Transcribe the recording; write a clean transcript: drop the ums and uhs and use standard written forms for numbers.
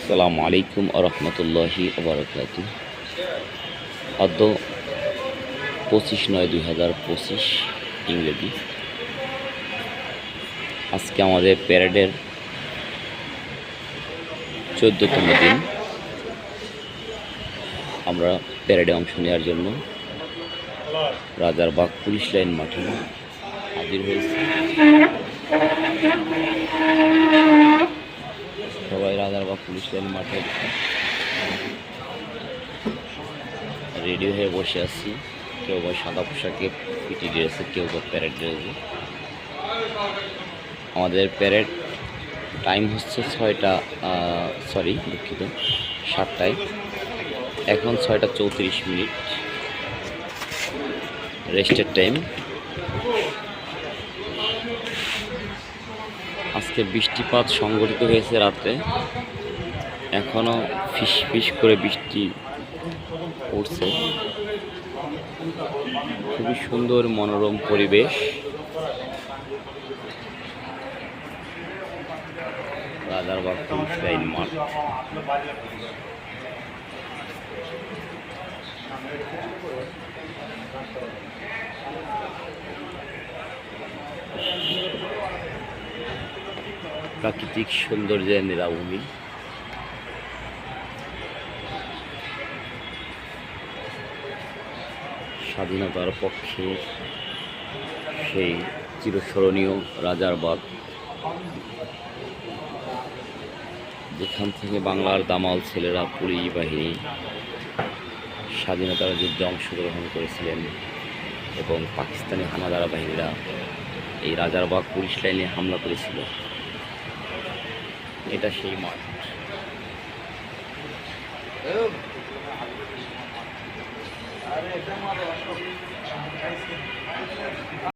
আসসালামু আলাইকুম আরহামতুল্লাহি ওবরাকাতু। আদ্য 25/9/2025 ইংরেজি। আজকে আমাদের প্যারেডের 14তম দিন। আমরা প্যারেডে অংশ নেওয়ার জন্য রাজারবাগ পুলিশ লাইন মাঠে হাজির হয়েছি। সবাই রাজারবাগ পুলিশ লাইন মাঠে রেডি হয়ে বসে আছি। কেউ বা সাদা পোশাকে পিটি ড্রেসে, কেউ বা প্যারেড ড্রেসে। আমাদের প্যারেড টাইম হচ্ছে 7টায়। এখন 6টা 34 মিনিট রেস্টের টাইম। আজকে বৃষ্টিপাত সংঘটিত হয়েছে রাতে, এখনো ফিস করে বৃষ্টি পড়ছে। খুবই সুন্দর মনোরম পরিবেশ। রাজারবাগ পুলিশ লাইন মাঠ। প্রাকৃতিক সৌন্দর্যের নীলাভূমি। স্বাধীনতার পক্ষে সেই চিরস্মরণীয় রাজারবাগ, যেখান থেকে বাংলার দামাল ছেলেরা পুলিশ বাহিনী স্বাধীনতার যুদ্ধে অংশগ্রহণ করেছিলেন এবং পাকিস্তানি হানাদার বাহিনীরা এই রাজারবাগ পুলিশ লাইনে হামলা করেছিল। এটা সেই মাঠ।